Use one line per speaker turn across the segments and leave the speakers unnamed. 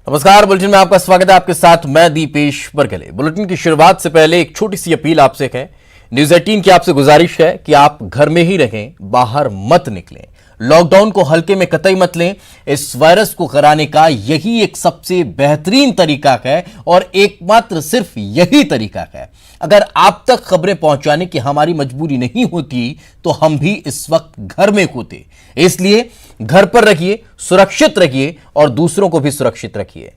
नमस्कार। बुलेटिन में आपका स्वागत है। आपके साथ मैं दीपेश बरगले। बुलेटिन की शुरुआत से पहले एक छोटी सी अपील आपसे है। न्यूज 18 की आपसे गुजारिश है कि आप घर में ही रहें, बाहर मत निकलें, लॉकडाउन को हल्के में कतई मत लें। इस वायरस को हराने का यही एक सबसे बेहतरीन तरीका है और एकमात्र सिर्फ यही तरीका है। अगर आप तक खबरें पहुंचाने की हमारी मजबूरी नहीं होती तो हम भी इस वक्त घर में होते। इसलिए घर पर रखिए, सुरक्षित रखिए और दूसरों को भी सुरक्षित रखिए।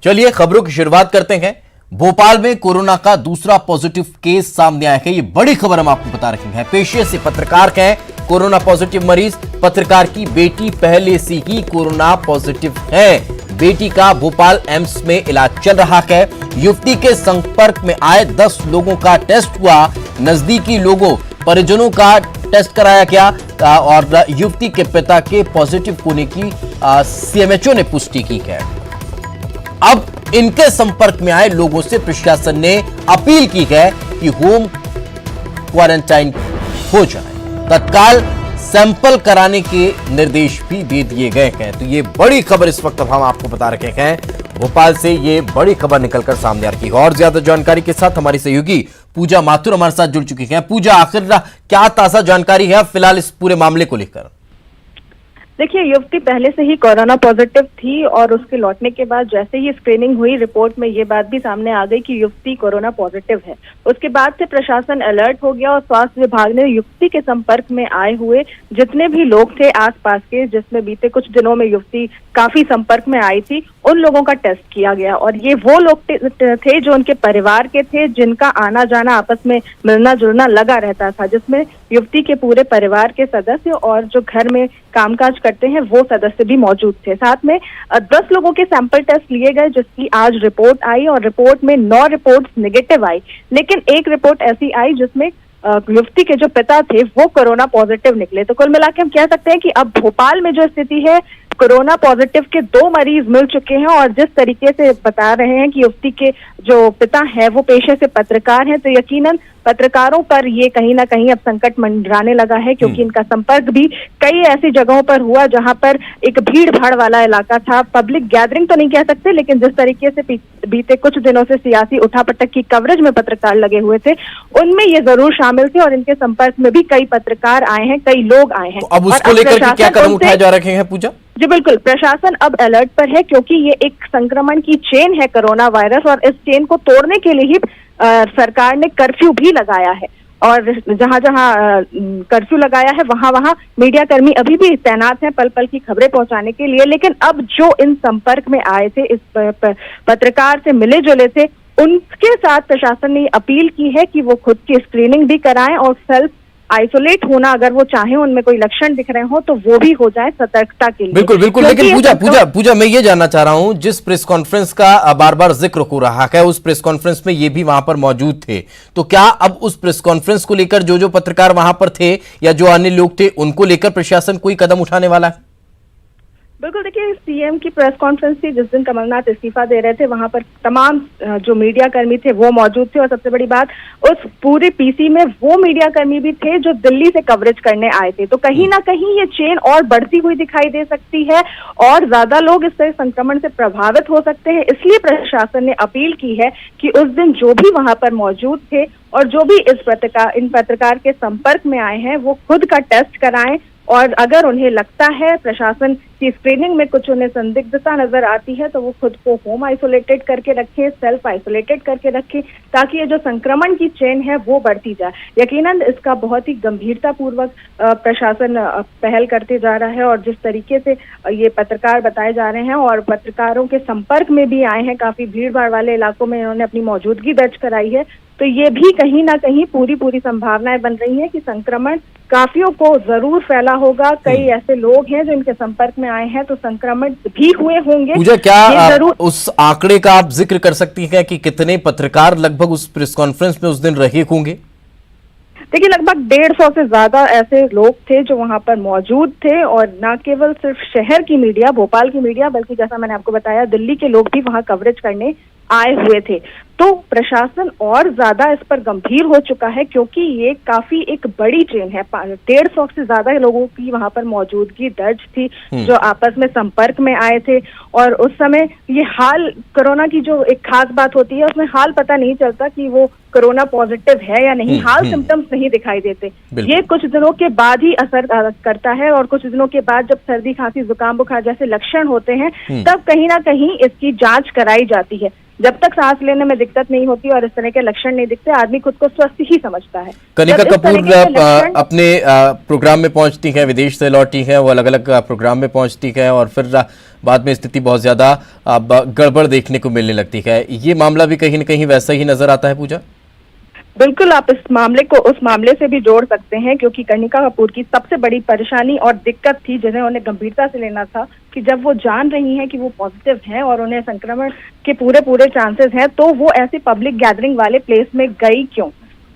चलिए खबरों की शुरुआत करते हैं। भोपाल में कोरोना का दूसरा पॉजिटिव केस सामने आया है। ये बड़ी खबर हम आपको बता रहे हैं। पेशे से पत्रकार हैं कोरोना पॉजिटिव मरीज। पत्रकार की बेटी पहले से ही कोरोना पॉजिटिव है। बेटी का भोपाल एम्स में इलाज चल रहा है। युवती के संपर्क में आए 10 लोगों का टेस्ट हुआ। नजदीकी लोगों, परिजनों का टेस्ट कराया गया और युवती के पिता के पॉजिटिव होने की सीएमएचओ ने पुष्टि की है। अब इनके संपर्क में आए लोगों से प्रशासन ने अपील की है कि होम क्वारंटाइन हो जाए। तत्काल सैंपल कराने के निर्देश भी दे दिए गए हैं। तो ये बड़ी खबर इस वक्त हम आपको बता रहे हैं। भोपाल से ये बड़ी खबर निकलकर सामने आ रही है। और ज्यादा जानकारी के साथ हमारी सहयोगी पूजा माथुर हमारे साथ जुड़ चुकी हैं। पूजा, आखिर क्या ताजा जानकारी है फिलहाल इस पूरे मामले को लेकर?
देखिए, युवती पहले से ही कोरोना पॉजिटिव थी और उसके लौटने के बाद जैसे ही स्क्रीनिंग हुई, रिपोर्ट में ये बात भी सामने आ गई कि युवती कोरोना पॉजिटिव है। उसके बाद से प्रशासन अलर्ट हो गया और स्वास्थ्य विभाग ने युवती के संपर्क में आए हुए जितने भी लोग थे आसपास के, जिसमें बीते कुछ दिनों में युवती काफी संपर्क में आई थी, उन लोगों का टेस्ट किया गया। और ये वो लोग थे जो उनके परिवार के थे, जिनका आना जाना आपस में मिलना जुलना लगा रहता था, जिसमें युवती के पूरे परिवार के सदस्य और जो घर में कामकाज करते हैं वो सदस्य भी मौजूद थे। साथ में 10 लोगों के सैंपल टेस्ट लिए गए, जिसकी आज रिपोर्ट आई और रिपोर्ट में 9 रिपोर्ट्स नेगेटिव आई, लेकिन एक रिपोर्ट ऐसी आई जिसमें युवती के जो पिता थे वो कोरोना पॉजिटिव निकले। तो कुल मिला के हम कह सकते हैं कि अब भोपाल में जो स्थिति है, कोरोना पॉजिटिव के 2 मरीज मिल चुके हैं। और जिस तरीके से बता रहे हैं कि युवती के जो पिता है वो पेशे से पत्रकार हैं, तो यकीनन पत्रकारों पर ये कहीं ना कहीं अब संकट मंडराने लगा है, क्योंकि इनका संपर्क भी कई ऐसी जगहों पर हुआ जहां पर एक भीड़ भाड़ वाला इलाका था। पब्लिक गैदरिंग तो नहीं कह सकते, लेकिन जिस तरीके से बीते कुछ दिनों से सियासी उठापटक की कवरेज में पत्रकार लगे हुए थे, उनमें ये जरूर शामिल थे और इनके संपर्क में भी कई पत्रकार आए हैं, कई लोग आए हैं।
तो अब उसको लेकर क्या कदम उठाए जा रहे हैं पूजा?
जी बिल्कुल, प्रशासन अब अलर्ट पर है, क्योंकि ये एक संक्रमण की चेन है कोरोना वायरस, और इस चेन को तोड़ने के लिए ही सरकार ने कर्फ्यू भी लगाया है। और जहां जहां कर्फ्यू लगाया है वहां वहां मीडिया कर्मी अभी भी तैनात हैं पल पल की खबरें पहुंचाने के लिए। लेकिन अब जो इन संपर्क में आए थे, इस पत्रकार से मिले जुले थे, उनके साथ प्रशासन ने अपील की है कि वो खुद की स्क्रीनिंग भी कराएं और सेल्फ आइसोलेट होना, अगर वो चाहें, उनमें कोई लक्षण दिख रहे हो तो वो भी हो जाए सतर्कता के लिए।
बिल्कुल बिल्कुल। लेकिन पूजा मैं ये जानना चाह रहा हूं, जिस प्रेस कॉन्फ्रेंस का बार बार जिक्र हो रहा है, उस प्रेस कॉन्फ्रेंस में ये भी वहां पर मौजूद थे, तो क्या अब उस प्रेस कॉन्फ्रेंस को लेकर जो पत्रकार वहां पर थे या जो अन्य लोग थे उनको लेकर प्रशासन कोई कदम उठाने वाला है?
बिल्कुल, देखिए, सीएम की प्रेस कॉन्फ्रेंस थी जिस दिन कमलनाथ इस्तीफा दे रहे थे, वहां पर तमाम जो मीडिया कर्मी थे वो मौजूद थे। और सबसे बड़ी बात, उस पूरे पीसी में वो मीडिया कर्मी भी थे जो दिल्ली से कवरेज करने आए थे। तो कहीं ना कहीं ये चेन और बढ़ती हुई दिखाई दे सकती है और ज्यादा लोग इस संक्रमण से प्रभावित हो सकते हैं। इसलिए प्रशासन ने अपील की है कि उस दिन जो भी वहां पर मौजूद थे और जो भी इन पत्रकार के संपर्क में आए हैं वो खुद का टेस्ट कराएं, और अगर उन्हें लगता है प्रशासन की स्क्रीनिंग में कुछ उन्हें संदिग्धता नजर आती है तो वो खुद को होम आइसोलेटेड करके रखे, सेल्फ आइसोलेटेड करके रखे, ताकि ये जो संक्रमण की चेन है वो बढ़ती जाए। यकीनन इसका बहुत ही गंभीरता पूर्वक प्रशासन पहल करते जा रहा है। और जिस तरीके से ये पत्रकार बताए जा रहे हैं और पत्रकारों के संपर्क में भी आए हैं, काफी भीड़ भाड़ वाले इलाकों में इन्होंने अपनी मौजूदगी दर्ज कराई है, तो ये भी कहीं ना कहीं पूरी संभावनाएं बन रही है कि संक्रमण काफियों को जरूर फैला होगा। कई ऐसे लोग हैं जो इनके संपर्क में आए हैं, तो संक्रमण भी हुए होंगे।
पूजा, क्या उस आंकड़े का आप जिक्र कर सकती हैं कि कितने पत्रकार लगभग उस प्रेस कॉन्फ्रेंस में उस दिन रहे होंगे?
देखिए, लगभग 150 से ज्यादा ऐसे लोग थे जो वहां पर मौजूद थे, और न केवल सिर्फ शहर की मीडिया, भोपाल की मीडिया, बल्कि जैसा मैंने आपको बताया दिल्ली के लोग भी वहां कवरेज करने आए हुए थे। तो प्रशासन और ज्यादा इस पर गंभीर हो चुका है, क्योंकि ये काफी एक बड़ी चेन है। 150 से ज्यादा लोगों की वहां पर मौजूदगी दर्ज थी जो आपस में संपर्क में आए थे, और उस समय ये हाल, कोरोना की जो एक खास बात होती है उसमें हाल पता नहीं चलता कि वो कोरोना पॉजिटिव है या नहीं, हाल सिम्टम्स नहीं दिखाई देते। ये कुछ दिनों के बाद ही असर करता है, और कुछ दिनों के बाद जब सर्दी खांसी जुकाम बुखार जैसे लक्षण होते हैं तब कहीं ना कहीं इसकी जांच कराई जाती है। जब तक सांस लेने में दिक्कत नहीं होती और इस तरह के लक्षण नहीं दिखते, आदमी खुद को स्वस्थ ही समझता है।
कनिका कपूर अपने प्रोग्राम में पहुंचती हैं, विदेश से लौटी हैं, वो अलग अलग प्रोग्राम में पहुंचती हैं और फिर बाद में स्थिति बहुत ज्यादा गड़बड़ देखने को मिलने लगती है। ये मामला भी कहीं न कहीं वैसा ही नजर आता है पूजा?
बिल्कुल, आप इस मामले को उस मामले से भी जोड़ सकते हैं, क्योंकि कनिका कपूर की सबसे बड़ी परेशानी और दिक्कत थी जिन्हें उन्हें गंभीरता से लेना था कि जब वो जान रही हैं कि वो पॉजिटिव हैं और उन्हें संक्रमण के पूरे चांसेस हैं, तो वो ऐसे पब्लिक गैदरिंग वाले प्लेस में गई क्यों।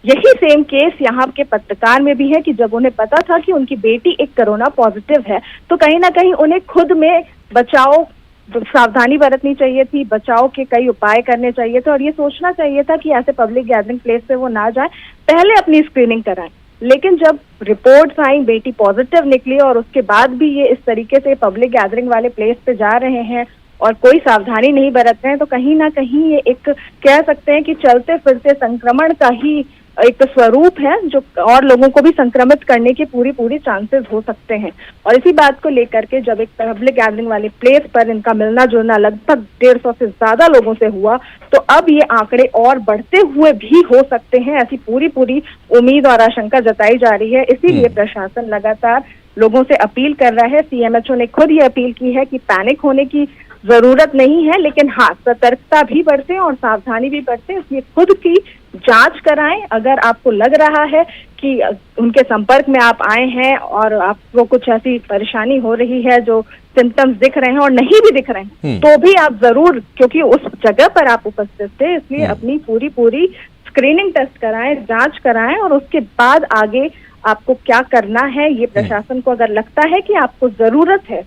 यही सेम केस यहाँ के पत्रकार में भी है कि जब उन्हें पता था कि उनकी बेटी एक कोरोना पॉजिटिव है, तो कहीं ना कहीं उन्हें खुद में बचाव सावधानी बरतनी चाहिए थी, बचाव के कई उपाय करने चाहिए थे, और ये सोचना चाहिए था कि ऐसे पब्लिक गैदरिंग प्लेस पे वो ना जाए, पहले अपनी स्क्रीनिंग कराएं। लेकिन जब रिपोर्ट्स आई, बेटी पॉजिटिव निकली, और उसके बाद भी ये इस तरीके से पब्लिक गैदरिंग वाले प्लेस पे जा रहे हैं और कोई सावधानी नहीं बरत रहे हैं, तो कहीं ना कहीं ये एक, कह सकते हैं कि चलते फिरते संक्रमण का ही एक स्वरूप है जो और लोगों को भी संक्रमित करने के पूरी चांसेस हो सकते हैं। और इसी बात को लेकर के जब एक पब्लिक गैदरिंग वाले प्लेस पर इनका मिलना जुलना लगभग 150 से ज्यादा लोगों से हुआ, तो अब ये आंकड़े और बढ़ते हुए भी हो सकते हैं, ऐसी पूरी उम्मीद और आशंका जताई जा रही है। इसीलिए प्रशासन लगातार लोगों से अपील कर रहा है। सीएमएचओ ने खुद ये अपील की है कि पैनिक होने की जरूरत नहीं है, लेकिन हाँ, सतर्कता भी बरतें और सावधानी भी बरतें। इसलिए खुद की जांच कराएं। अगर आपको लग रहा है कि उनके संपर्क में आप आए हैं और आपको कुछ ऐसी परेशानी हो रही है, जो सिम्टम्स दिख रहे हैं और नहीं भी दिख रहे हैं, तो भी आप जरूर, क्योंकि उस जगह पर आप उपस्थित थे, इसलिए अपनी पूरी स्क्रीनिंग टेस्ट कराएं, जांच कराएं, और उसके बाद आगे आपको क्या करना है, ये प्रशासन को अगर लगता है कि आपको जरूरत है,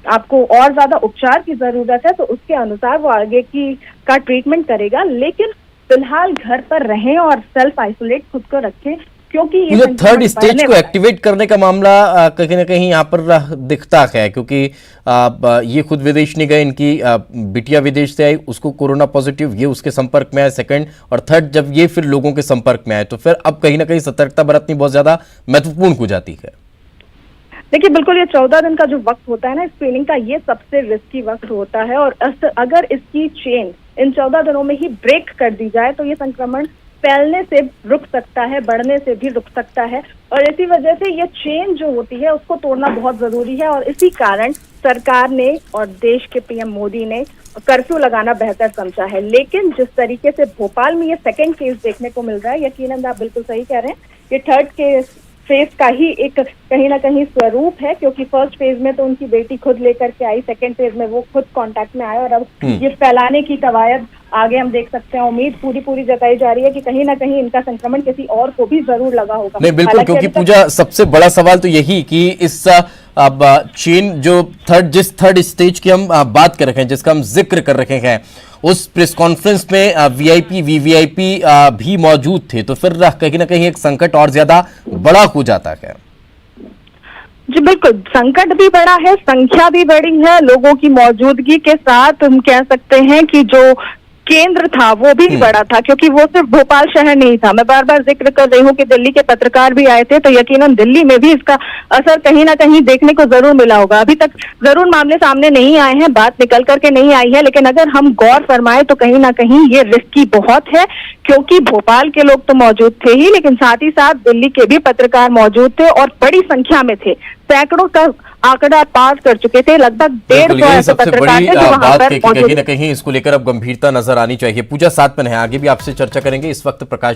आपको और ज्यादा उपचार की जरूरत है, तो उसके अनुसार वो आगे का ट्रीटमेंट करेगा। लेकिन फिलहाल घर पर रहें और सेल्फ आइसोलेट खुद को रखें, क्योंकि ये
थर्ड स्टेज को एक्टिवेट करने का मामला कहीं ना कहीं यहाँ पर दिखता है, क्योंकि ये खुद विदेश नहीं गए, इनकी बिटिया विदेश से आई, उसको कोरोना पॉजिटिव, ये उसके संपर्क में आए सेकंड, और थर्ड जब ये फिर लोगों के संपर्क में आए, तो फिर अब कहीं ना कहीं सतर्कता बरतनी बहुत ज्यादा महत्वपूर्ण हो जाती है।
देखिए, बिल्कुल, ये 14 दिन का जो वक्त होता है ना स्क्रीनिंग का, ये सबसे रिस्की वक्त होता है, और अगर इसकी चेन इन 14 दिनों में ही ब्रेक कर दी जाए तो ये संक्रमण फैलने से रुक सकता है, बढ़ने से भी रुक सकता है। और इसी वजह से ये चेन जो होती है उसको तोड़ना बहुत जरूरी है, और इसी कारण सरकार ने और देश के पीएम मोदी ने कर्फ्यू लगाना बेहतर समझा है। लेकिन जिस तरीके से भोपाल में ये सेकेंड केस देखने को मिल रहा है, यकीनन आप बिल्कुल सही कह रहे हैं, ये थर्ड केस फेज का ही एक कहीं ना कहीं स्वरूप है, क्योंकि फर्स्ट फेज में तो उनकी बेटी खुद लेकर के आई, सेकंड फेज में वो खुद कांटेक्ट में आए, और अब ये फैलाने की कवायद आगे हम देख सकते हैं। उम्मीद पूरी जताई जा रही है कि कहीं ना कहीं इनका संक्रमण किसी और को भी जरूर लगा होगा।
नहीं, बिल्कुल, क्योंकि पूजा सबसे बड़ा सवाल तो यही कि इस अब चेन जो जिस थर्ड स्टेज की हम बात कर रहे हैं, जिसका हम जिक्र कर रहे हैं, उस प्रेस कॉन्फ्रेंस में वीआईपी वीवीआईपी भी मौजूद थे, तो फिर कहीं ना कहीं एक संकट और ज्यादा बड़ा हो जाता है।
जी बिल्कुल, संकट भी बड़ा है, संख्या भी बड़ी है, लोगों की मौजूदगी के साथ हम कह सकते हैं कि जो केंद्र था वो भी बड़ा था, क्योंकि वो सिर्फ भोपाल शहर नहीं था। मैं बार बार जिक्र कर रही हूँ कि दिल्ली के पत्रकार भी आए थे, तो यकीनन दिल्ली में भी इसका असर कहीं ना कहीं देखने को जरूर मिला होगा। अभी तक जरूर मामले सामने नहीं आए हैं, बात निकल करके नहीं आई है, लेकिन अगर हम गौर फरमाए तो कहीं ना कहीं ये रिस्की बहुत है, क्योंकि भोपाल के लोग तो मौजूद थे ही, लेकिन साथ ही साथ दिल्ली के भी पत्रकार मौजूद थे और बड़ी संख्या में थे। सैकड़ों का आंकड़ा पार कर चुके थे, लगभग 150 ऐसे पत्रकार थे जो वहां पर मौजूद।
कहीं ना कहीं इसको लेकर अब गंभीरता नजर आनी चाहिए। पूजा साथ में है, आगे भी आपसे चर्चा करेंगे। इस वक्त प्रकाश